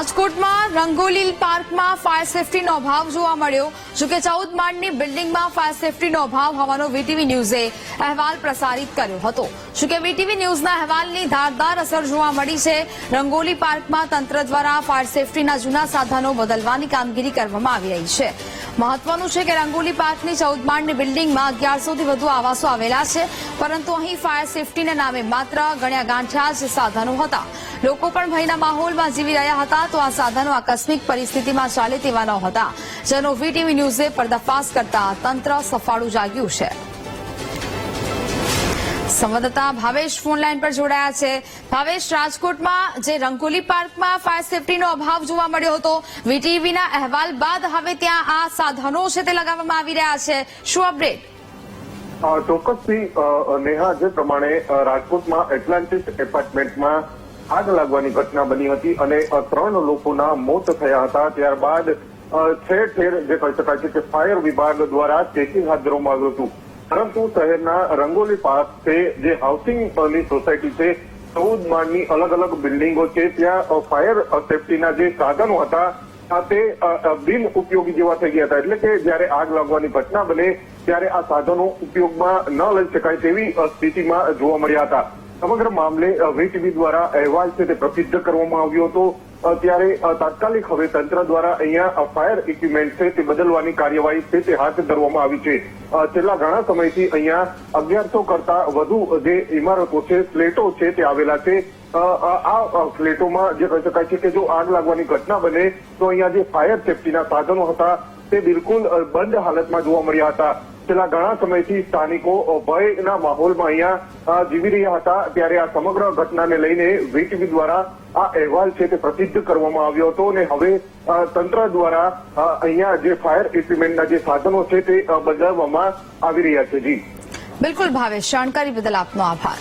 રાજકોટમાં રંગોલી પાર્કમાં ફાયર સેફટીનો અભાવ જોવા મળ્યો. જોકે 14 માળની બિલ્ડિંગમાં ફાયર સેફટીનો અભાવ હોવાનો વીટીવી ન્યૂઝે અહેવાલ પ્રસારિત કર્યો હતો. જોકે વીટીવી ન્યૂઝના અહેવાલની ધારદાર અસર જોવા મળી છે. રંગોલી પાર્કમાં તંત્ર દ્વારા ફાયર સેફટીના જૂના સાધનો બદલવાની કામગીરી કરવામાં આવી રહી છે. મહત્વનું છે કે રંગોલી પાર્કની 14 માળની બિલ્ડિંગમાં 1100થી વધુ આવાસો આવેલા છે, પરંતુ અહીં ફાયર સેફટીના નામે માત્ર ગણ્યા ગાંઠ્યા જ સાધનો હતા. લોકો પણ ભયના માહોલમાં જીવી રહ્યા હતા, તો આ સાધનો આકસ્મિક પરિસ્થિતિમાં ચાલે તેવા ન હતા, જેનો વીટીવી ન્યૂઝે પર્દાફાશ કરતા તંત્ર સફાળું જાગ્યું છે. સંવાદદાતા ભાવેશ ફોન લાઈન પર જોડાયા છે. ભાવેશ, રાજકોટમાં જે રંગોલી પાર્કમાં ફાયર સેફટીનો અભાવ જોવા મળ્યો હતો, વીટીવીના અહેવાલ બાદ હવે ત્યાં આ સાધનો છે તે લગાવવામાં આવી રહ્યા છે. શું અપડેટ? ચોક્કસથી નેહા, જે પ્રમાણે રાજકોટમાં એટલાન્ટિસ એપાર્ટમેન્ટમાં આગ લાગવાની ઘટના બની હતી અને 3 લોકોના મોત થયા હતા. ત્યારબાદ ઠેર ઠેર જે કહી શકાય છે કે ફાયર વિભાગ દ્વારા ચેકિંગ હાથ ધરવામાં આવ્યું હતું, પરંતુ શહેરના રંગોલી પાર્ક છે, જે હાઉસિંગની સોસાયટી છે, 14 માળની અલગ અલગ બિલ્ડિંગો છે, ત્યાં ફાયર સેફટીના જે સાધનો હતા તે બિન ઉપયોગી જેવા થઈ ગયા હતા. એટલે કે જયારે આગ લાગવાની ઘટના બને ત્યારે આ સાધનો ઉપયોગમાં ન લઈ શકાય તેવી સ્થિતિમાં જોવા મળ્યા હતા. સમગ્ર મામલે વીટીવી દ્વારા અહેવાલ છે તે પ્રસિદ્ધ કરવામાં આવ્યો હતો. ત્યારે તાત્કાલિક હવે તંત્ર દ્વારા અહીંયા ફાયર ઇક્વિપમેન્ટ છે તે બદલવાની કાર્યવાહી છે તે હાથ ધરવામાં આવી છે. છેલ્લા ઘણા સમયથી અહીંયા 1100 કરતા વધુ જે ઇમારતો છે, ફ્લેટો છે તે આવેલા છે. આ ફ્લેટોમાં જે કહી શકાય છે કે જો આગ લાગવાની ઘટના બને તો અહીંયા જે ફાયર સેફટીના સાધનો હતા તે બિલકુલ બંધ હાલતમાં જોવા મળ્યા હતા. છેલ્લા ઘણા સમયથી સ્થાનિકો ભયના માહોલમાં અહીંયા જીવી રહ્યા હતા. ત્યારે આ સમગ્ર ઘટનાને લઈને વીટીવી દ્વારા આ અહેવાલ છે તે પ્રસિદ્ધ કરવામાં આવ્યો હતો અને હવે તંત્ર દ્વારા અહીંયા જે ફાયર ઇક્વિપમેન્ટના જે સાધનો છે તે બદલવામાં આવી રહ્યા છે. જી બિલકુલ ભાવેશ, જાણકારી બદલ આપનો આભાર.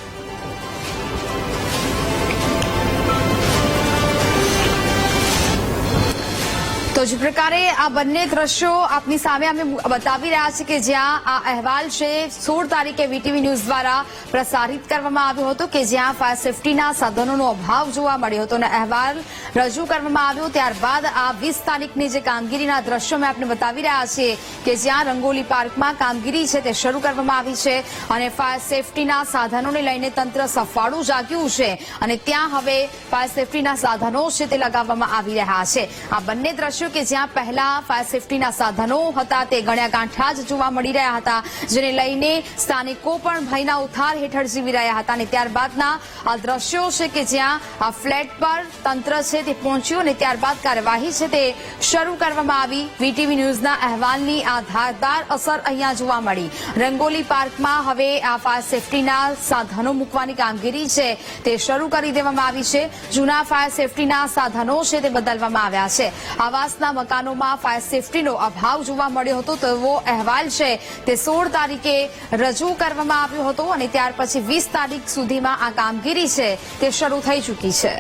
તો જે પ્રકારે આ બંને દ્રશ્યો આપની સામે અમે બતાવી રહ્યા છીએ કે જ્યાં આ અહેવાલ છે 16 તારીખે વીટીવી ન્યૂઝ દ્વારા પ્રસારિત કરવામાં આવ્યો હતો કે જ્યાં ફાયર સેફટીના સાધનોનો અભાવ જોવા મળ્યો હતો અને અહેવાલ રજૂ કરવામાં આવ્યો. ત્યારબાદ આ 20 તારીખની જે કામગીરીના દ્રશ્યો અમે આપને બતાવી રહ્યા છીએ કે જ્યાં રંગોલી પાર્કમાં કામગીરી છે તે શરૂ કરવામાં આવી છે અને ફાયર સેફટીના સાધનોને લઈને તંત્ર સફાળું જાગ્યું છે અને ત્યાં હવે ફાયર સેફટીના સાધનો છે તે લગાવવામાં આવી રહ્યા છે. આ બંને દ્રશ્યો કે જ્યાં પહેલા ફાયર સેફટીના સાધનો હતા તે ગણ્યા ગાંઠ્યા જ જોવા મળી રહ્યા હતા, જેને લઈને સ્થાનિકો પણ ભયના ઉથાર હેઠળ જીવી રહ્યા હતા. અને ત્યારબાદના આ દ્રશ્યો છે કે જ્યાં આ ફ્લેટ પર તંત્ર છે તે પહોંચ્યું અને ત્યારબાદ કાર્યવાહી છે તે શરૂ કરવામાં આવી. વીટીવી ન્યૂઝના અહેવાલની આ ધારદાર અસર અહીંયા જોવા મળી. રંગોલી પાર્કમાં હવે આ ફાયર સેફટીના સાધનો મૂકવાની કામગીરી છે તે શરૂ કરી દેવામાં આવી છે. જૂના ફાયર સેફટીના સાધનો છે તે બદલવામાં આવ્યા છે. આવાસના મકાનોમાં ફાયર સેફટીનો અભાવ જોવા મળ્યો હતો તેવો અહેવાલ છે તે 16 તારીખે રજૂ કરવામાં આવ્યો હતો અને ત્યાર પછી 20 તારીખ સુધીમાં આ કામગીરી છે તે શરૂ થઈ ચૂકી છે.